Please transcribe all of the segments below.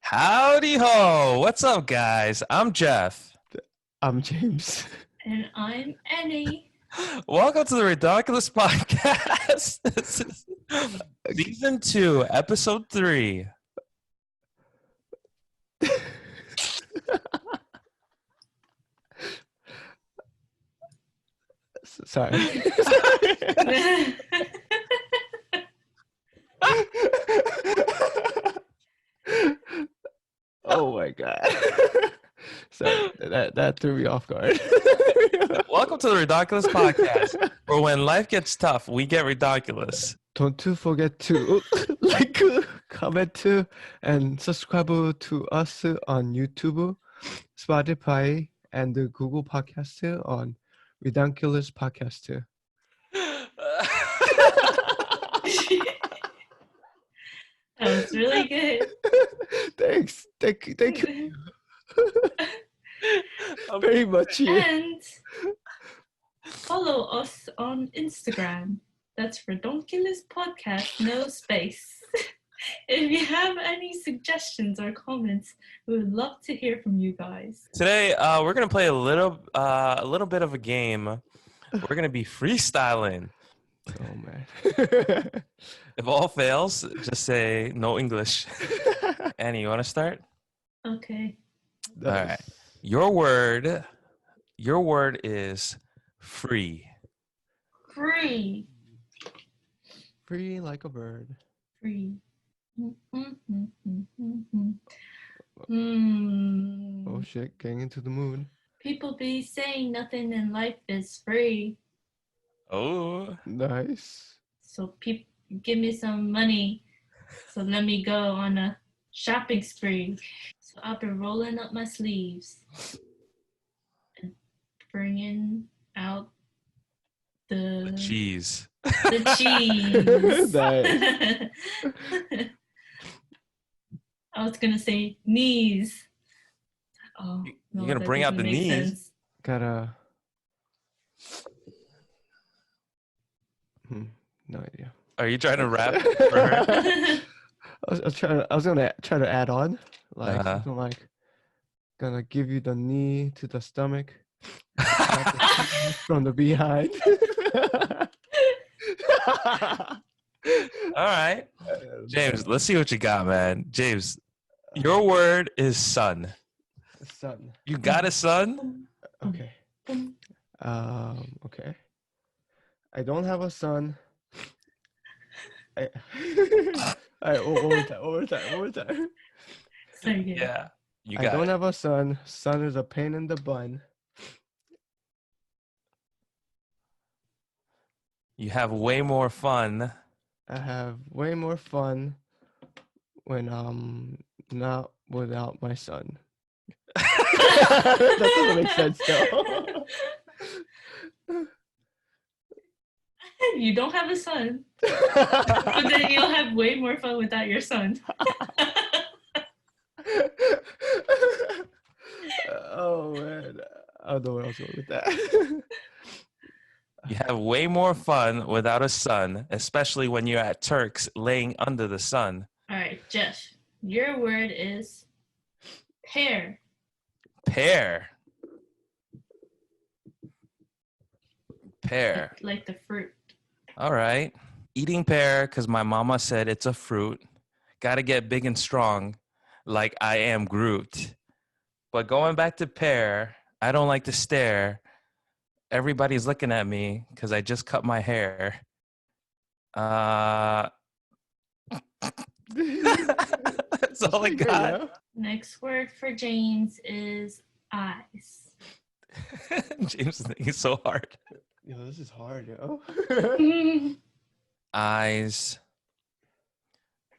Howdy ho! What's up, guys? I'm Jeff. I'm James. And I'm Annie. Welcome to the Redonkulous Podcast. This is season 2, episode 3. Sorry. Oh my god. Sorry, that threw me off guard. Welcome to the Redonkulous Podcast, where when life gets tough, we get redonkulous. Don't forget to like, comment, and subscribe to us on YouTube, Spotify, and the Google Podcast on Redonkulous Podcast. That was really good. Thanks. Thank you. Very much. And follow us on Instagram. That's Redonkulouspodcast, no space. If you have any suggestions or comments, we would love to hear from you guys. Today, we're gonna play a little bit of a game. We're gonna be freestyling. Oh man. If all fails, just say no English. Annie, you want to start? Okay. All right. Your word is free. Free. Free like a bird. Free. Oh shit, getting into the mood. People be saying nothing in life is free. Oh. Nice. So people give me some money. So let me go on a shopping spree. So I'll be rolling up my sleeves and bringing out the Cheese. The cheese. Nice. I was gonna say knees. Oh, no, You're gonna that bring out the doesn't make knees? sense. Gotta. No idea. Are you trying to rap for her? I was gonna try to add on, like Uh-huh. something like, gonna give you the knee to the stomach from the behind. All right. James, let's see what you got, man. James, your word is son. Son. You got a son? Okay. Okay. I don't have a son. All right, one more time. So yeah. Yeah. You I got don't it. have a son. Son is a pain in the bun. You have way more fun. I have way more fun when I'm not without my son. That doesn't make sense though. You don't have a son, but then you'll have way more fun without your son. Oh man, I don't know where I was going with that. You have way more fun without a son, especially when you're at Turks laying under the sun. All right, Jeff, your word is pear. Pear. Pear. Like the fruit. All right. Eating pear because my mama said it's a fruit. Got to get big and strong like I am Groot. But going back to pear, I don't like to stare. Everybody's looking at me because I just cut my hair. That's all I got. Next word for James is eyes. James is thinking so hard. Yo, this is hard, yo. Eyes,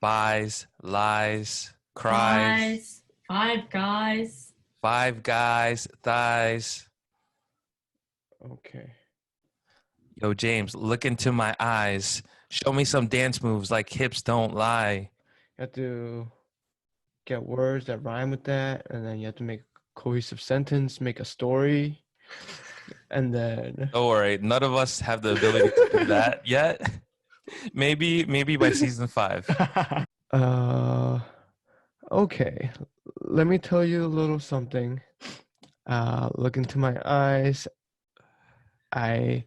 buys, lies, cries. Five guys. 5 guys, thighs. Okay. Yo, James, look into my eyes. Show me some dance moves like hips don't lie. You have to get words that rhyme with that, and then you have to make a cohesive sentence, make a story, and then. Don't worry, none of us have the ability to do that yet. Maybe by season 5. Okay, let me tell you a little something. Look into my eyes. I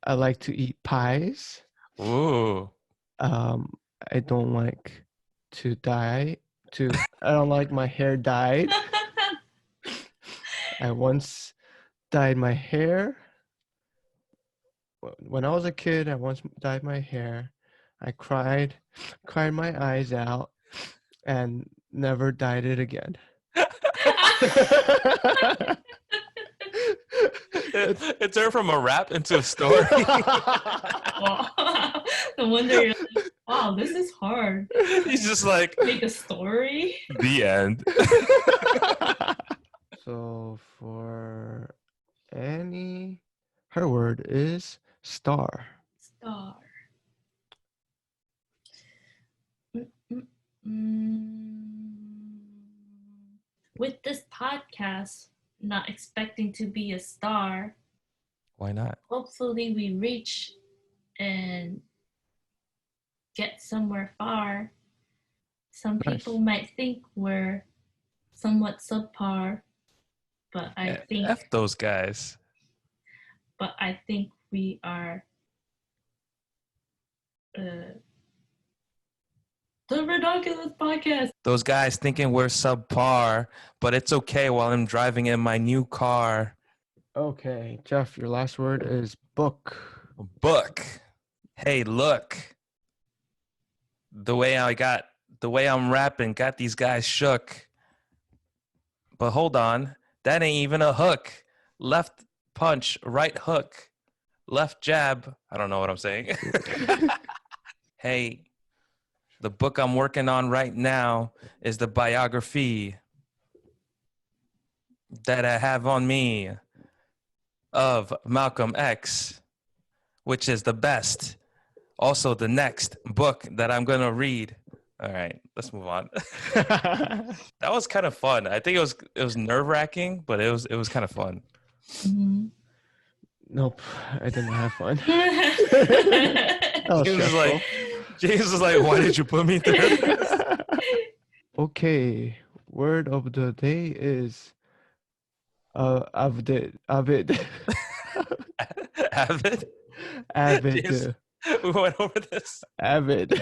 I like to eat pies. Ooh. Um, I don't like to dye. I don't like my hair dyed. I once dyed my hair. When I was a kid, I once dyed my hair. I cried my eyes out, and never dyed it again. It turned from a rap into a story. Wow. No wonder you're like, wow, this is hard. He's just like, Make a story. the end. So for Annie, her word is star. Star. Mm. With this podcast, not expecting to be a star, Why not? hopefully we reach and get somewhere far. Some Nice. people might think we're somewhat subpar, but I think F those guys. we are the Redonkulouspodcast. Those guys thinking we're subpar, but it's okay while I'm driving in my new car. Okay, Jeff, your last word is book. Book. Hey, look. The way I'm rapping got these guys shook. But hold on, that ain't even a hook. Left punch, right hook, left jab. I don't know what I'm saying. Hey, the book I'm working on right now is the biography that I have on me of Malcolm X, which is the best. Also, the next book that I'm going to read. All right, let's move on. That was kind of fun. I think it was nerve-wracking, but it was kind of fun. Mhm. Nope, I did not have fun. That That was James was stressful. like, James was like, why did you put me through this? Okay, word of the day is avid. Avid? Avid. James, we went over this. Avid.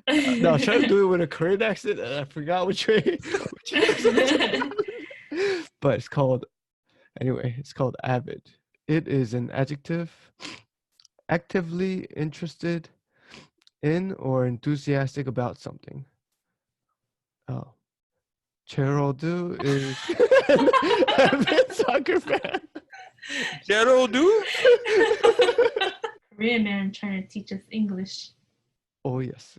No, I was trying to do it with a Korean accent and I forgot which way. But it's called avid. It is an adjective, actively interested in or enthusiastic about something. Oh. Geraldo is an avid soccer fan. Gerald, dude? Korean man trying to teach us English. Oh yes.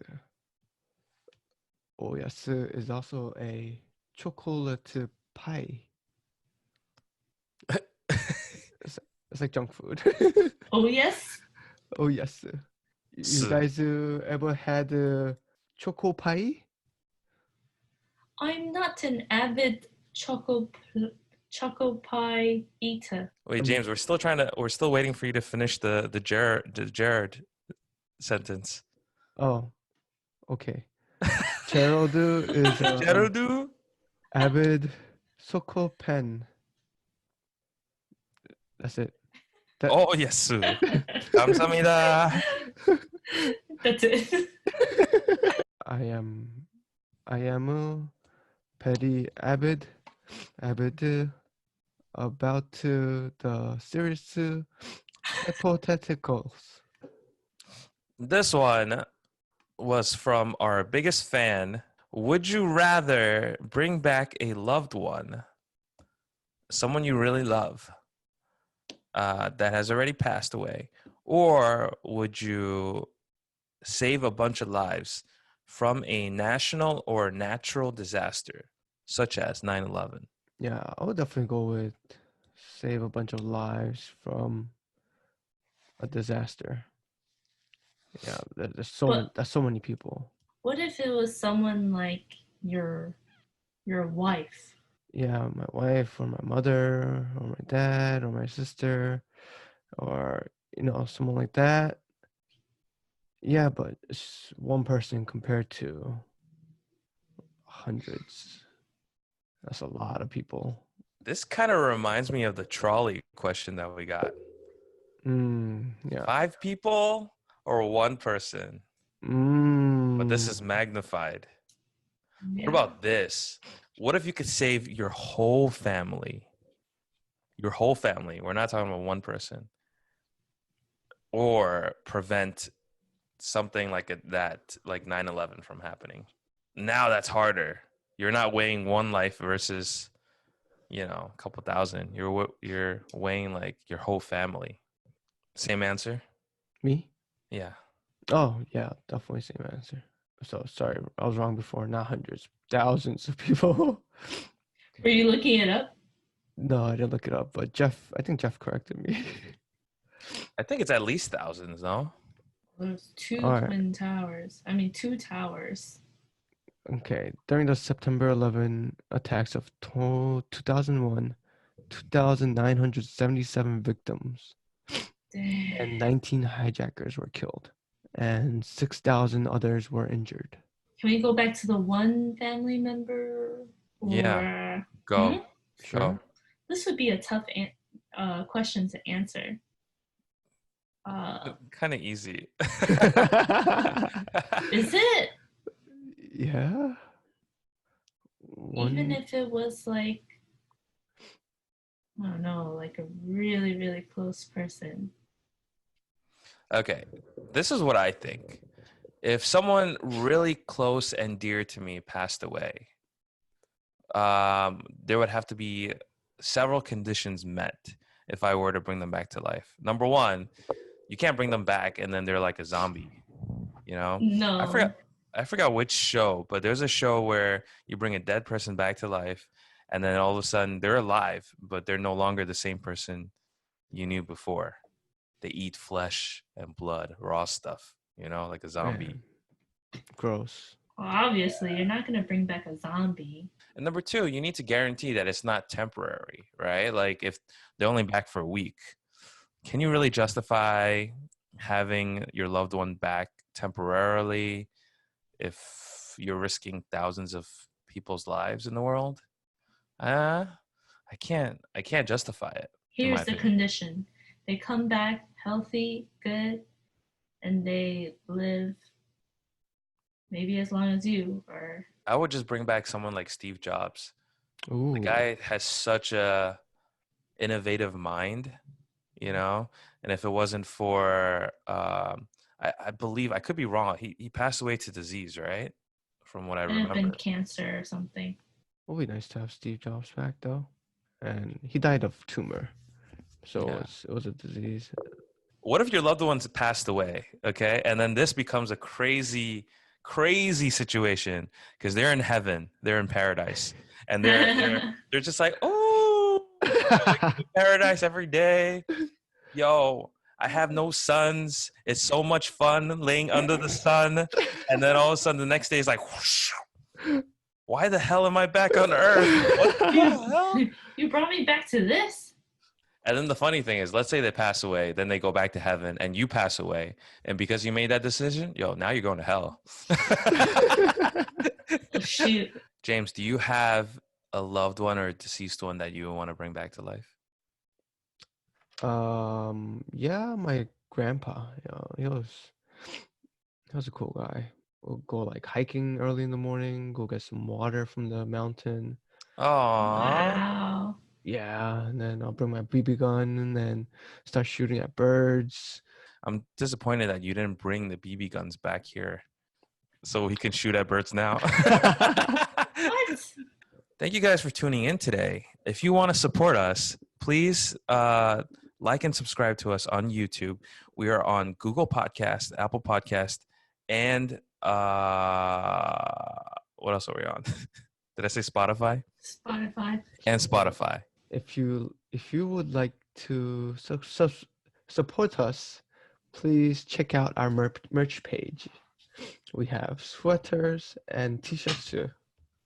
Oh yes is also a chocolate pie. It's like junk food. Oh yes. Oh yes. You guys ever had choco pie? I'm not an avid choco pie eater. Wait, James, we're still waiting for you to finish the Jared sentence. Oh, okay. Geraldo is Gerald, dude? avid Soko pen. That's it. Oh, yes. 감사합니다. That's it. I am very avid about the serious hypotheticals. This one was from our biggest fan. Would you rather bring back a loved one, someone you really love, that has already passed away, or would you save a bunch of lives from a national or natural disaster, such as 9/11? Yeah, I would definitely go with save a bunch of lives from a disaster. Yeah, there's so many people. What if it was someone like your wife? Yeah, my wife or my mother or my dad or my sister or someone like that. Yeah, but it's one person compared to hundreds. That's a lot of people. This kind of reminds me of the trolley question that we got. Yeah. 5 people or 1 person? But this is magnified. What about this? What if you could save your whole family? Your whole family. We're not talking about 1 person. Or prevent something like that, like 9/11 from happening. Now that's harder. You're not weighing 1 life versus, a couple thousand. You're weighing like your whole family. Same answer? Me? Yeah. Oh, yeah, definitely same answer. So sorry, I was wrong before. Not hundreds, thousands of people. Were you looking it up? No, I didn't look it up, but I think Jeff corrected me. I think it's at least thousands, no? There's 2 All right. twin towers. I mean, 2 towers. Okay, during the September 11 attacks of 2001, 2,977 victims and 19 hijackers were killed, and 6,000 others were injured. Can we go back to the 1 family member? Yeah. Go. Sure. Go. This would be a tough question to answer. Kind of easy. Is it? Yeah. Even if it was like, I don't know, like a really, really close person. Okay. This is what I think. If someone really close and dear to me passed away, there would have to be several conditions met if I were to bring them back to life. Number 1, you can't bring them back and then they're like a zombie, No. I forgot which show, but there's a show where you bring a dead person back to life and then all of a sudden they're alive, but they're no longer the same person you knew before. They eat flesh and blood, raw stuff, like a zombie. Man. Gross. Well, obviously, you're not going to bring back a zombie. And number 2, you need to guarantee that it's not temporary, right? Like if they're only back for a week, can you really justify having your loved one back temporarily if you're risking thousands of people's lives in the world? I can't justify it. Here's the condition. They come back healthy, good, and they live maybe as long as you. Or I would just bring back someone like Steve Jobs. Ooh. The guy has such a innovative mind, and if it wasn't for I believe, I could be wrong, he passed away to disease, right? From what I remember. Been cancer or something. It would be nice to have Steve Jobs back though. And he died of tumor. So Yeah. it was a disease. What if your loved ones passed away, okay? And then this becomes a crazy situation because they're in heaven, they're in paradise, and they're just like, oh, paradise every day. Yo, I have no sons. It's so much fun laying under the sun. And then all of a sudden the next day is like, whoosh, why the hell am I back on Earth? What the hell? You brought me back to this? And then the funny thing is, let's say they pass away, then they go back to heaven and you pass away. And because you made that decision, now you're going to hell. Oh, shoot. James, do you have a loved one or a deceased one that you want to bring back to life? Yeah, my grandpa. He was a cool guy. We'll go like hiking early in the morning, go get some water from the mountain. Oh, Wow. Yeah, and then I'll bring my BB gun and then start shooting at birds. I'm disappointed that you didn't bring the BB guns back here so he can shoot at birds now. What? Thank you guys for tuning in today. If you want to support us, please like and subscribe to us on YouTube. We are on Google Podcast, Apple Podcast, and what else are we on? Did I say Spotify? Spotify. And Spotify. If you would like to support us, please check out our merch page. We have sweaters and t-shirts too.